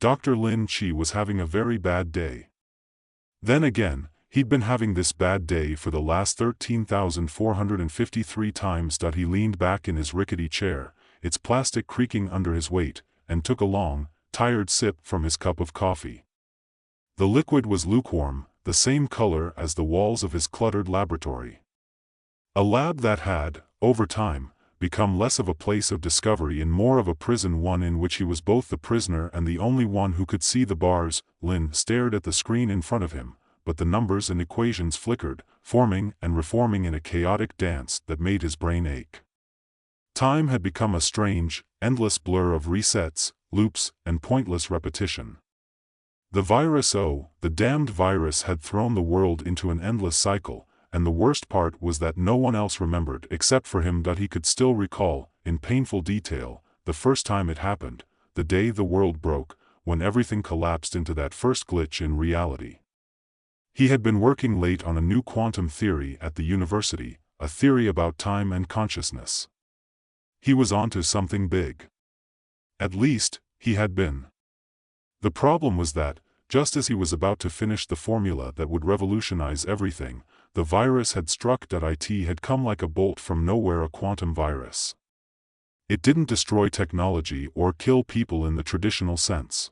Dr. Lin Chi was having a very bad day. Then again, he'd been having this bad day for the last 13,453 times. He leaned back in his rickety chair, its plastic creaking under his weight, and took a long, tired sip from his cup of coffee. The liquid was lukewarm, the same color as the walls of his cluttered laboratory. A lab that had, over time, become less of a place of discovery and more of a prison, one in which he was both the prisoner and the only one who could see the bars. Lin stared at the screen in front of him, but the numbers and equations flickered, forming and reforming in a chaotic dance that made his brain ache. Time had become a strange, endless blur of resets, loops, and pointless repetition. The virus, oh, the damned virus, had thrown the world into an endless cycle, and the worst part was that no one else remembered except for him. He could still recall, in painful detail, the first time it happened, the day the world broke, when everything collapsed into that first glitch in reality. He had been working late on a new quantum theory at the university, a theory about time and consciousness. He was onto something big. At least, he had been. The problem was that, just as he was about to finish the formula that would revolutionize everything, the virus had struck. It had come like a bolt from nowhere, a quantum virus. It didn't destroy technology or kill people in the traditional sense.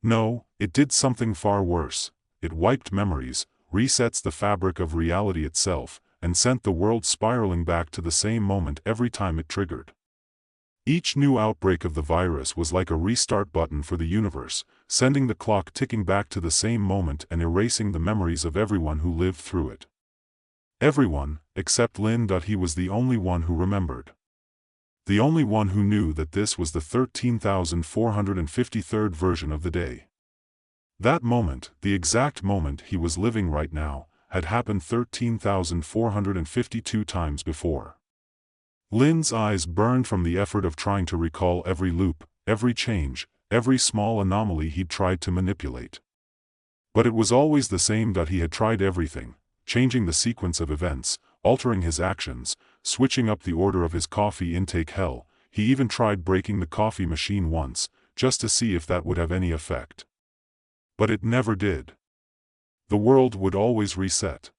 No, it did something far worse. It wiped memories, resets the fabric of reality itself, and sent the world spiraling back to the same moment every time it triggered. Each new outbreak of the virus was like a restart button for the universe, sending the clock ticking back to the same moment and erasing the memories of everyone who lived through it. Everyone, except Lin. He was the only one who remembered. The only one who knew that this was the 13,453rd version of the day. That moment, the exact moment he was living right now, had happened 13,452 times before. Lin's eyes burned from the effort of trying to recall every loop, every change, every small anomaly he'd tried to manipulate. But it was always the same. He had tried everything, changing the sequence of events, altering his actions, switching up the order of his coffee intake. Hell, he even tried breaking the coffee machine once, just to see if that would have any effect. But it never did. The world would always reset.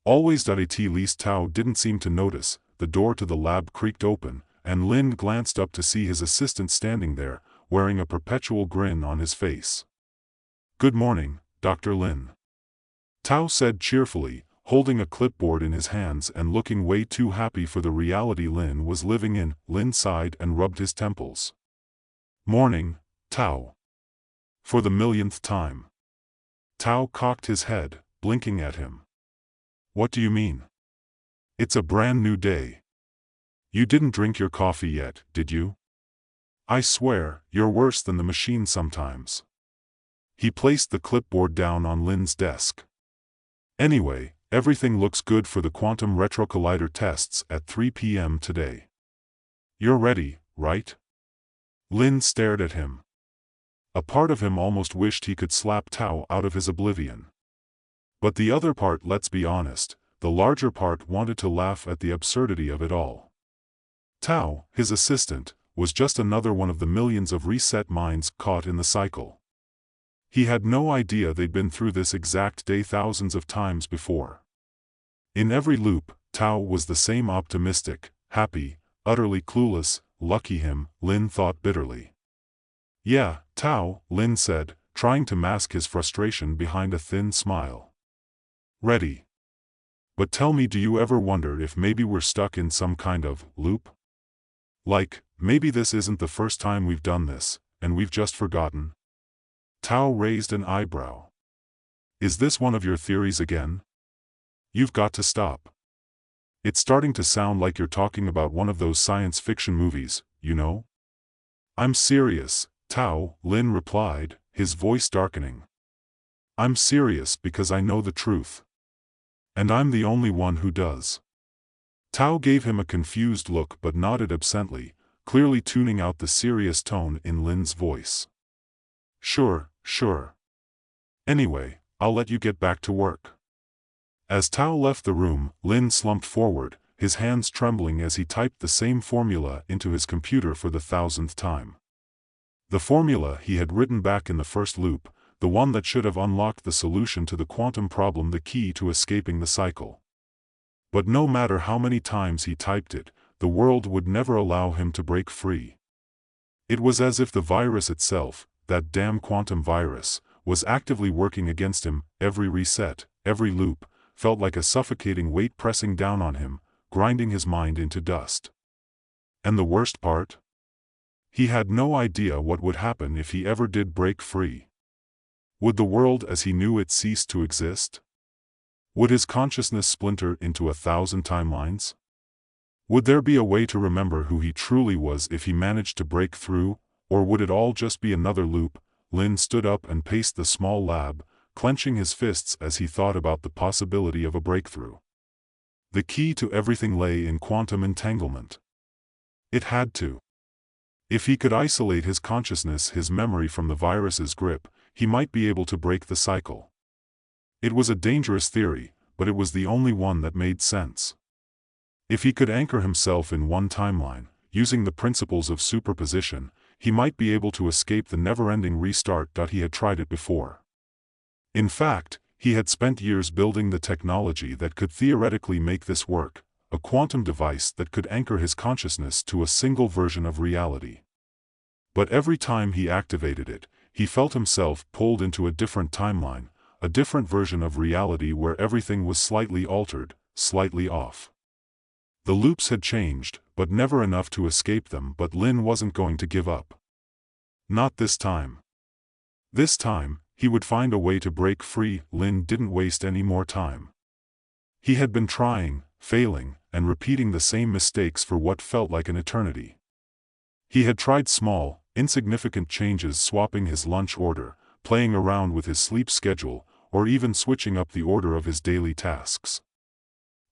Always. At least Tao didn't seem to notice. The door to the lab creaked open, and Lin glanced up to see his assistant standing there, wearing a perpetual grin on his face. "Good morning, Dr. Lin," Tao said cheerfully, holding a clipboard in his hands and looking way too happy for the reality Lin was living in. Lin sighed and rubbed his temples. "Morning, Tao." For the millionth time. Tao cocked his head, blinking at him. "What do you mean? It's a brand new day. You didn't drink your coffee yet, did you? I swear, you're worse than the machine sometimes." He placed the clipboard down on Lin's desk. "Anyway, everything looks good for the quantum retrocollider tests at 3 p.m. today. You're ready, right?" Lin stared at him. A part of him almost wished he could slap Tao out of his oblivion. But the other part, let's be honest, the larger part, wanted to laugh at the absurdity of it all. Tao, his assistant, was just another one of the millions of reset minds caught in the cycle. He had no idea they'd been through this exact day thousands of times before. In every loop, Tao was the same, optimistic, happy, utterly clueless. Lucky him, Lin thought bitterly. "Yeah, Tao," Lin said, trying to mask his frustration behind a thin smile. "Ready. But tell me, do you ever wonder if maybe we're stuck in some kind of loop? Like, maybe this isn't the first time we've done this, and we've just forgotten?" Tao raised an eyebrow. "Is this one of your theories again? You've got to stop. It's starting to sound like you're talking about one of those science fiction movies, you know?" "I'm serious, Tao," Lin replied, his voice darkening. "I'm serious because I know the truth. And I'm the only one who does." Tao gave him a confused look but nodded absently, clearly tuning out the serious tone in Lin's voice. Sure. Anyway, I'll let you get back to work." As Tao left the room, Lin slumped forward, his hands trembling as he typed the same formula into his computer for the 1,000th time. The formula he had written back in the first loop, the one that should have unlocked the solution to the quantum problem, the key to escaping the cycle. But no matter how many times he typed it, the world would never allow him to break free. It was as if the virus itself, that damn quantum virus, was actively working against him. Every reset, every loop, felt like a suffocating weight pressing down on him, grinding his mind into dust. And the worst part? He had no idea what would happen if he ever did break free. Would the world as he knew it cease to exist? Would his consciousness splinter into 1,000 timelines? Would there be a way to remember who he truly was if he managed to break through, or would it all just be another loop? Lin stood up and paced the small lab, clenching his fists as he thought about the possibility of a breakthrough. The key to everything lay in quantum entanglement. It had to. If he could isolate his consciousness, his memory from the virus's grip, he might be able to break the cycle. It was a dangerous theory, but it was the only one that made sense. If he could anchor himself in one timeline, using the principles of superposition, he might be able to escape the never-ending restart. He had tried it before. In fact, he had spent years building the technology that could theoretically make this work, a quantum device that could anchor his consciousness to a single version of reality. But every time he activated it, he felt himself pulled into a different timeline, a different version of reality where everything was slightly altered, slightly off. The loops had changed, but never enough to escape them. But Lin wasn't going to give up. Not this time. This time, he would find a way to break free. Lin didn't waste any more time. He had been trying, failing, and repeating the same mistakes for what felt like an eternity. He had tried small, insignificant changes, swapping his lunch order, playing around with his sleep schedule, or even switching up the order of his daily tasks.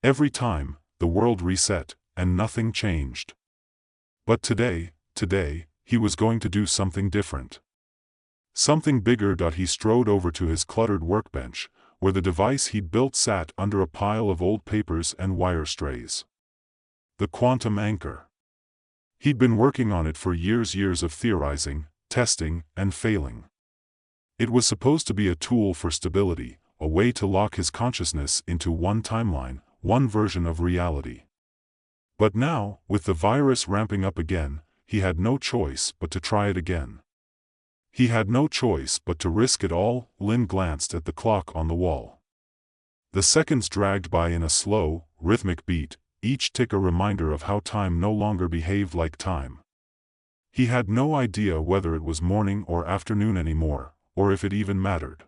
Every time, the world reset, and nothing changed. But today, he was going to do something different. Something bigger. He strode over to his cluttered workbench, where the device he'd built sat under a pile of old papers and wire strays. The quantum anchor. He'd been working on it for years of theorizing, testing, and failing. It was supposed to be a tool for stability, a way to lock his consciousness into one timeline, one version of reality. But now, with the virus ramping up again, he had no choice but to try it again. He had no choice but to risk it all. Lin glanced at the clock on the wall. The seconds dragged by in a slow, rhythmic beat, each tick a reminder of how time no longer behaved like time. He had no idea whether it was morning or afternoon anymore, or if it even mattered.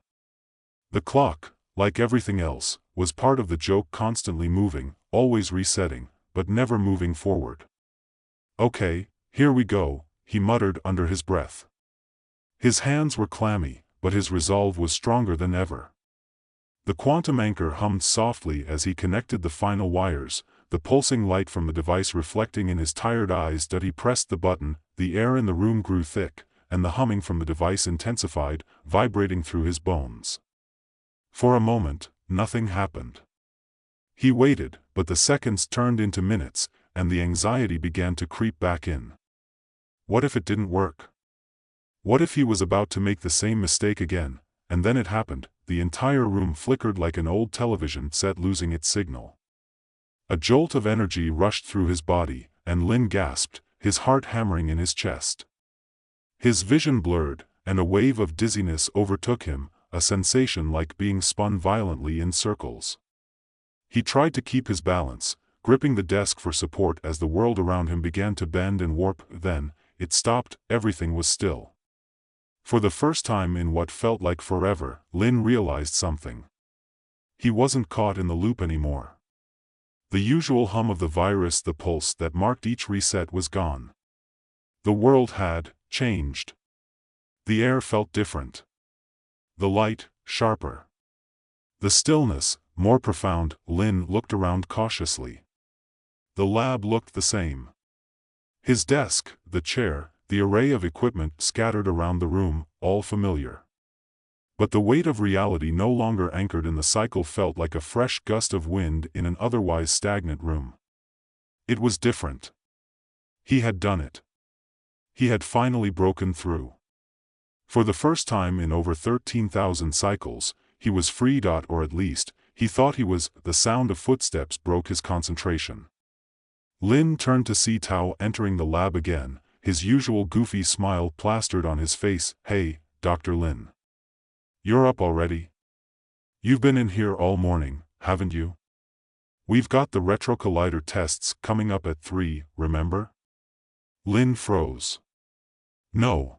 The clock, like everything else, was part of the joke, constantly moving, always resetting, but never moving forward. "Okay, here we go," he muttered under his breath. His hands were clammy, but his resolve was stronger than ever. The quantum anchor hummed softly as he connected the final wires, the pulsing light from the device reflecting in his tired eyes. He pressed the button, the air in the room grew thick, and the humming from the device intensified, vibrating through his bones. For a moment, nothing happened. He waited, but the seconds turned into minutes, and the anxiety began to creep back in. What if it didn't work? What if he was about to make the same mistake again? And then it happened. The entire room flickered like an old television set losing its signal. A jolt of energy rushed through his body, and Lin gasped, his heart hammering in his chest. His vision blurred, and a wave of dizziness overtook him, a sensation like being spun violently in circles. He tried to keep his balance, gripping the desk for support as the world around him began to bend and warp. Then, it stopped. Everything was still. For the first time in what felt like forever, Lin realized something. He wasn't caught in the loop anymore. The usual hum of the virus, the pulse that marked each reset, was gone. The world had changed. The air felt different. The light, sharper. The stillness, more profound. Lin looked around cautiously. The lab looked the same. His desk, the chair, the array of equipment scattered around the room, all familiar. But the weight of reality no longer anchored in the cycle felt like a fresh gust of wind in an otherwise stagnant room. It was different. He had done it. He had finally broken through. For the first time in over 13,000 cycles, he was free. Or at least, he thought he was. The sound of footsteps broke his concentration. Lin turned to see Tao entering the lab again, his usual goofy smile plastered on his face. "Hey, Dr. Lin. You're up already? You've been in here all morning, haven't you? We've got the retro collider tests coming up at 3, remember?" Lin froze. No.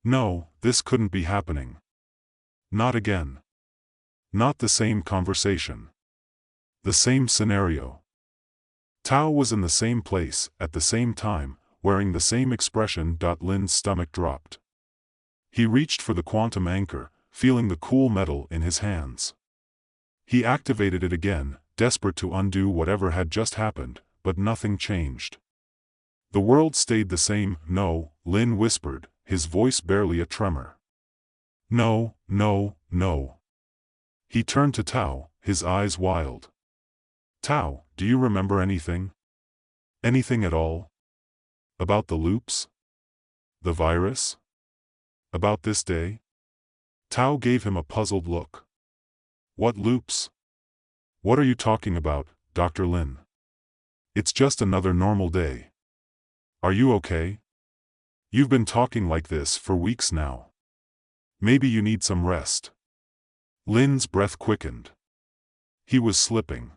No, this couldn't be happening. Not again. Not the same conversation. The same scenario. Tao was in the same place, at the same time, wearing the same expression. Lin's stomach dropped. He reached for the quantum anchor, feeling the cool metal in his hands. He activated it again, desperate to undo whatever had just happened, but nothing changed. The world stayed the same. "No," Lin whispered, his voice barely a tremor. "No, no, no." He turned to Tao, his eyes wild. "Tao, do you remember anything? Anything at all? About the loops? The virus? About this day?" Tao gave him a puzzled look. "What loops? What are you talking about, Dr. Lin? It's just another normal day. Are you okay? You've been talking like this for weeks now. Maybe you need some rest." Lin's breath quickened. He was slipping.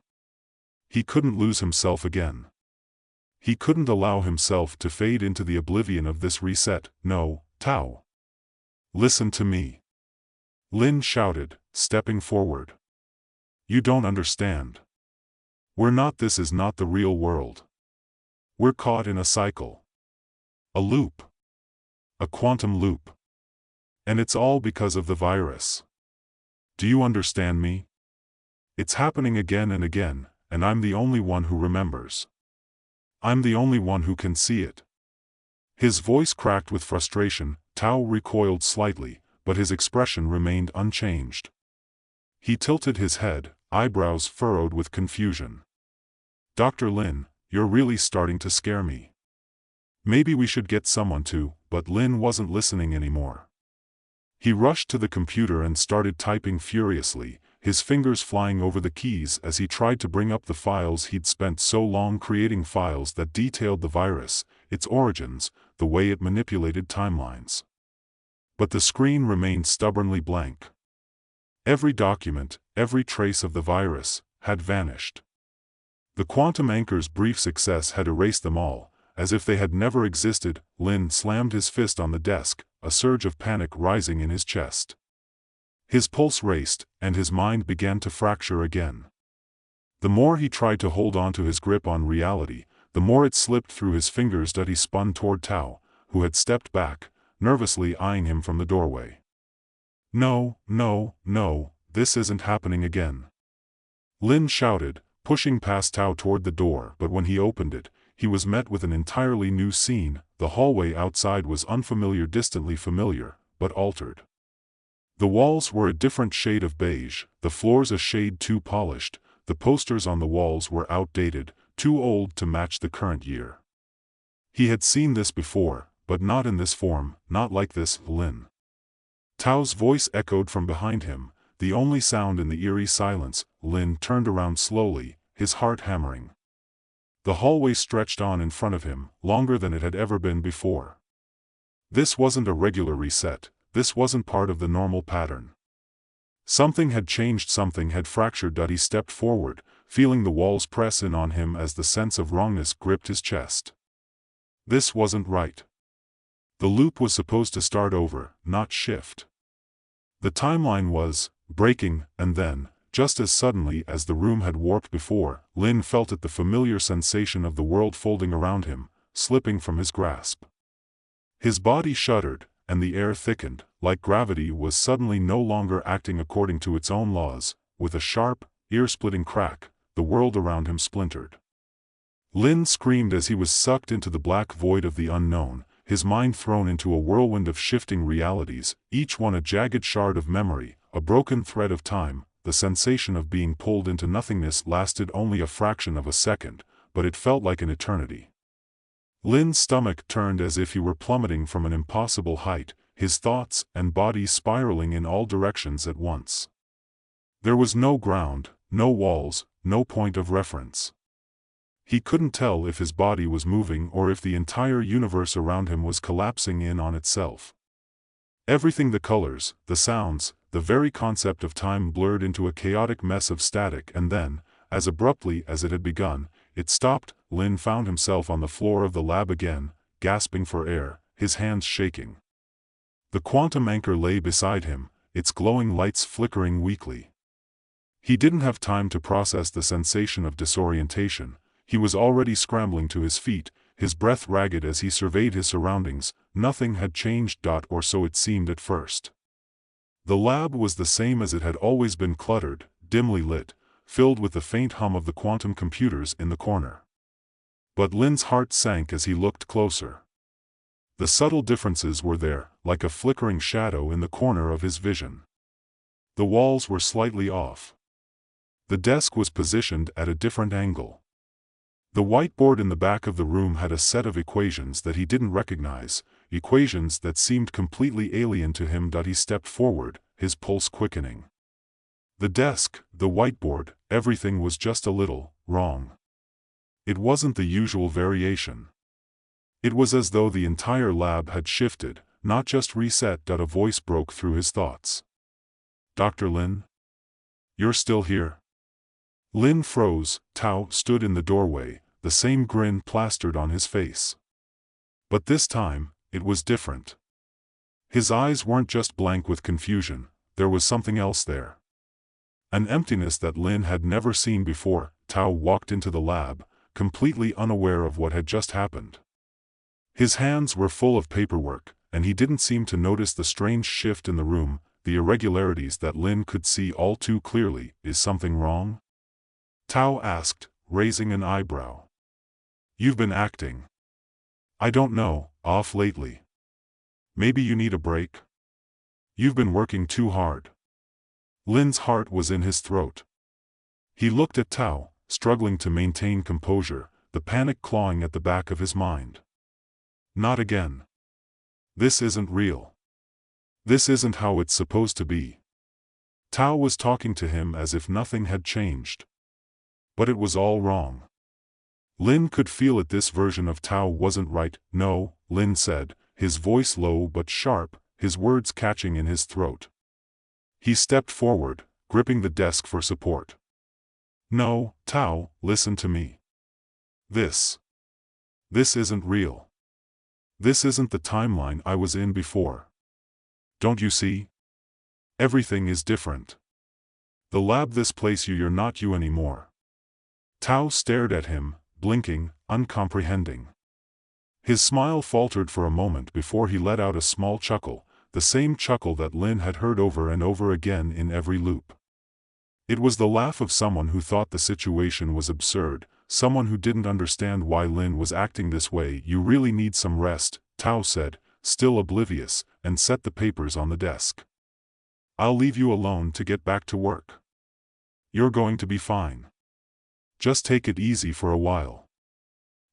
He couldn't lose himself again. He couldn't allow himself to fade into the oblivion of this reset. "No, Tao. Listen to me," Lin shouted, stepping forward. "You don't understand. We're not. This is not the real world. We're caught in a cycle. A loop. A quantum loop. And it's all because of the virus. Do you understand me? It's happening again and again, and I'm the only one who remembers. I'm the only one who can see it." His voice cracked with frustration. Tao recoiled slightly, but his expression remained unchanged. He tilted his head, eyebrows furrowed with confusion. "Dr. Lin, you're really starting to scare me. Maybe we should get someone to..." But Lin wasn't listening anymore. He rushed to the computer and started typing furiously, his fingers flying over the keys as he tried to bring up the files he'd spent so long creating, files that detailed the virus, its origins, the way it manipulated timelines. But the screen remained stubbornly blank. Every document, every trace of the virus, had vanished. The quantum anchor's brief success had erased them all, as if they had never existed. Lin slammed his fist on the desk, a surge of panic rising in his chest. His pulse raced, and his mind began to fracture again. The more he tried to hold on to his grip on reality, the more it slipped through his fingers. He spun toward Tao, who had stepped back, nervously eyeing him from the doorway. "No, no, no, this isn't happening again," Lin shouted, pushing past Tao toward the door. But when he opened it, he was met with an entirely new scene. The hallway outside was unfamiliar, distantly familiar, but altered. The walls were a different shade of beige, the floors a shade too polished, the posters on the walls were outdated, too old to match the current year. He had seen this before, but not in this form, not like this. "Lin." Tao's voice echoed from behind him, the only sound in the eerie silence. Lin turned around slowly, his heart hammering. The hallway stretched on in front of him, longer than it had ever been before. This wasn't a regular reset, this wasn't part of the normal pattern. Something had changed, something had fractured. He stepped forward, feeling the walls press in on him as the sense of wrongness gripped his chest. This wasn't right. The loop was supposed to start over, not shift. The timeline was breaking, and then, just as suddenly as the room had warped before, Lin felt it, the familiar sensation of the world folding around him, slipping from his grasp. His body shuddered, and the air thickened, like gravity was suddenly no longer acting according to its own laws. With a sharp, ear-splitting crack, the world around him splintered. Lin screamed as he was sucked into the black void of the unknown, his mind thrown into a whirlwind of shifting realities, each one a jagged shard of memory, a broken thread of time. The sensation of being pulled into nothingness lasted only a fraction of a second, but it felt like an eternity. Lin's stomach turned as if he were plummeting from an impossible height, his thoughts and body spiraling in all directions at once. There was no ground, no walls, no point of reference. He couldn't tell if his body was moving or if the entire universe around him was collapsing in on itself. Everything, the colors, the sounds, the very concept of time blurred into a chaotic mess of static, and then, as abruptly as it had begun, it stopped. Lin found himself on the floor of the lab again, gasping for air, his hands shaking. The quantum anchor lay beside him, its glowing lights flickering weakly. He didn't have time to process the sensation of disorientation. He was already scrambling to his feet, his breath ragged as he surveyed his surroundings. Nothing had changed, or so it seemed at first. The lab was the same as it had always been, cluttered, dimly lit, filled with the faint hum of the quantum computers in the corner. But Lin's heart sank as he looked closer. The subtle differences were there, like a flickering shadow in the corner of his vision. The walls were slightly off. The desk was positioned at a different angle. The whiteboard in the back of the room had a set of equations that he didn't recognize, equations that seemed completely alien to him. He stepped forward, his pulse quickening. The desk, the whiteboard, everything was just a little wrong. It wasn't the usual variation. It was as though the entire lab had shifted, not just reset. A voice broke through his thoughts. "Dr. Lin? You're still here?" Lin froze. Tao stood in the doorway, the same grin plastered on his face. But this time, it was different. His eyes weren't just blank with confusion, there was something else there. An emptiness that Lin had never seen before. Tao walked into the lab, completely unaware of what had just happened. His hands were full of paperwork, and he didn't seem to notice the strange shift in the room, the irregularities that Lin could see all too clearly. "Is something wrong?" Tao asked, raising an eyebrow. "You've been acting, I don't know, off lately. Maybe you need a break? You've been working too hard." Lin's heart was in his throat. He looked at Tao, struggling to maintain composure, the panic clawing at the back of his mind. "Not again. This isn't real. This isn't how it's supposed to be." Tao was talking to him as if nothing had changed. But it was all wrong. Lin could feel it. This version of Tao wasn't right. "No," Lin said, his voice low but sharp, his words catching in his throat. He stepped forward, gripping the desk for support. "No, Tao, listen to me. This isn't real. This isn't the timeline I was in before. Don't you see? Everything is different. The lab, this place, you're not you anymore." Tao stared at him, blinking, uncomprehending. His smile faltered for a moment before he let out a small chuckle, the same chuckle that Lin had heard over and over again in every loop. It was the laugh of someone who thought the situation was absurd, someone who didn't understand why Lin was acting this way. "You really need some rest," Tao said, still oblivious, and set the papers on the desk. "I'll leave you alone to get back to work. You're going to be fine. Just take it easy for a while."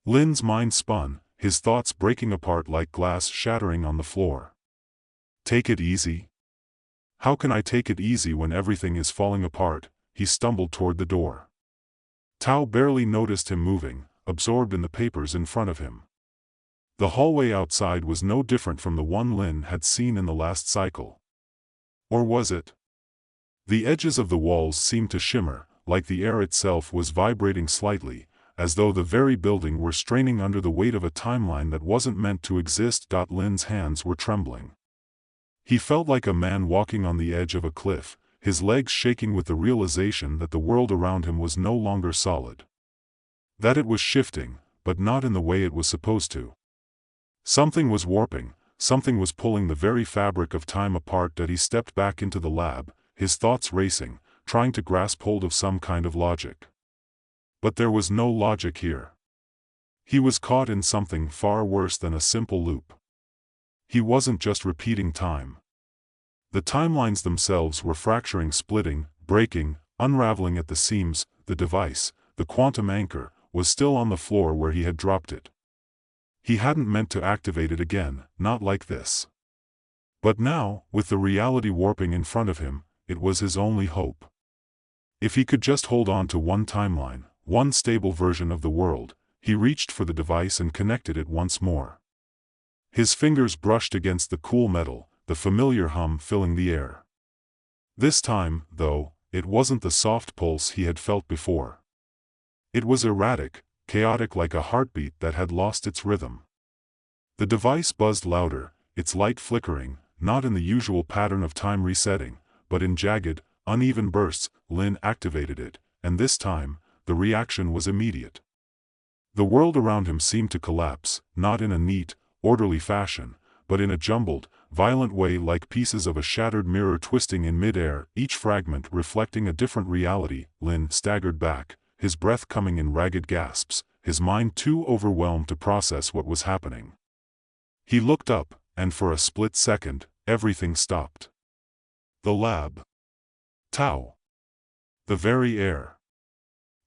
Lin's mind spun, his thoughts breaking apart like glass shattering on the floor. "Take it easy? How can I take it easy when everything is falling apart?" He stumbled toward the door. Tao barely noticed him moving, absorbed in the papers in front of him. The hallway outside was no different from the one Lin had seen in the last cycle. Or was it? The edges of the walls seemed to shimmer, like the air itself was vibrating slightly, as though the very building were straining under the weight of a timeline that wasn't meant to exist. Lin's hands were trembling. He felt like a man walking on the edge of a cliff, his legs shaking with the realization that the world around him was no longer solid. That it was shifting, but not in the way it was supposed to. Something was warping, something was pulling the very fabric of time apart. He stepped back into the lab, his thoughts racing, trying to grasp hold of some kind of logic. But there was no logic here. He was caught in something far worse than a simple loop. He wasn't just repeating time. The timelines themselves were fracturing, splitting, breaking, unraveling at the seams. The device, the quantum anchor, was still on the floor where he had dropped it. He hadn't meant to activate it again, not like this. But now, with the reality warping in front of him, it was his only hope. If he could just hold on to one timeline, one stable version of the world, he reached for the device and connected it once more. His fingers brushed against the cool metal, the familiar hum filling the air. This time, though, it wasn't the soft pulse he had felt before. It was erratic, chaotic, like a heartbeat that had lost its rhythm. The device buzzed louder, its light flickering, not in the usual pattern of time resetting, but in jagged, uneven bursts. Lin activated it, and this time, the reaction was immediate. The world around him seemed to collapse, not in a neat, orderly fashion, but in a jumbled, violent way, like pieces of a shattered mirror twisting in mid-air, each fragment reflecting a different reality. Lin staggered back, his breath coming in ragged gasps, his mind too overwhelmed to process what was happening. He looked up, and for a split second, everything stopped. The lab. Tao. The very air.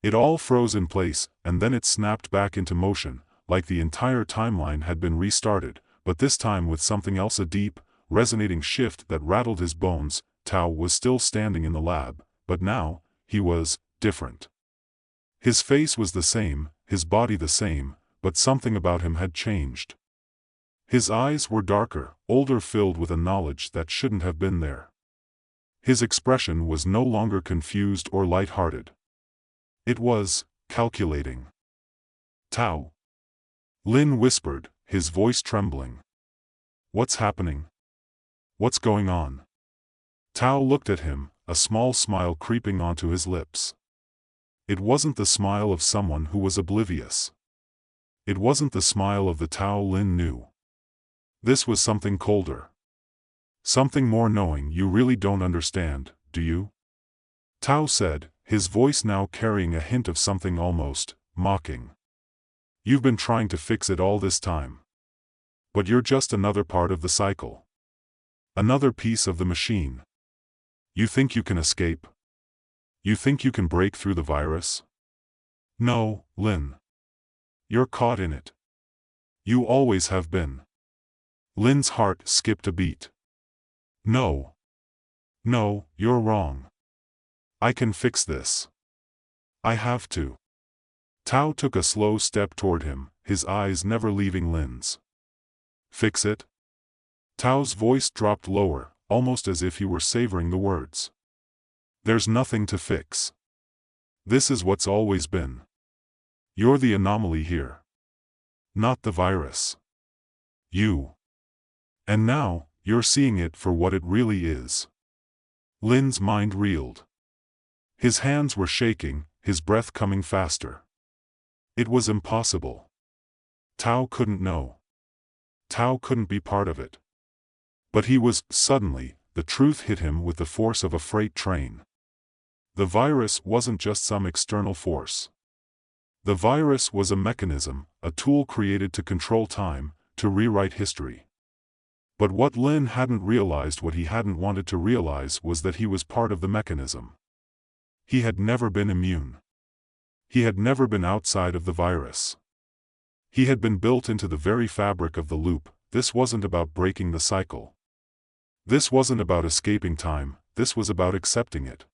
It all froze in place, and then it snapped back into motion, like the entire timeline had been restarted, but this time with something else, a deep, resonating shift that rattled his bones. Tao was still standing in the lab, but now, he was different. His face was the same, his body the same, but something about him had changed. His eyes were darker, older, filled with a knowledge that shouldn't have been there. His expression was no longer confused or light-hearted. It was calculating. Tao. Lin whispered, his voice trembling. What's happening? What's going on? Tao looked at him, a small smile creeping onto his lips. It wasn't the smile of someone who was oblivious. It wasn't the smile of the Tao Lin knew. This was something colder. Something more knowing. You really don't understand, do you? Tao said, his voice now carrying a hint of something almost mocking. You've been trying to fix it all this time. But you're just another part of the cycle. Another piece of the machine. You think you can escape? You think you can break through the virus? No, Lin. You're caught in it. You always have been. Lin's heart skipped a beat. No. No, you're wrong. I can fix this. I have to. Tao took a slow step toward him, his eyes never leaving Lin's. Fix it? Tao's voice dropped lower, almost as if he were savoring the words. There's nothing to fix. This is what's always been. You're the anomaly here. Not the virus. You. And now, you're seeing it for what it really is. Lin's mind reeled. His hands were shaking, his breath coming faster. It was impossible. Tao couldn't know. Tao couldn't be part of it. But he was. Suddenly, the truth hit him with the force of a freight train. The virus wasn't just some external force. The virus was a mechanism, a tool created to control time, to rewrite history. But what Lin hadn't realized, what he hadn't wanted to realize, was that he was part of the mechanism. He had never been immune. He had never been outside of the virus. He had been built into the very fabric of the loop. This wasn't about breaking the cycle. This wasn't about escaping time, this was about accepting it.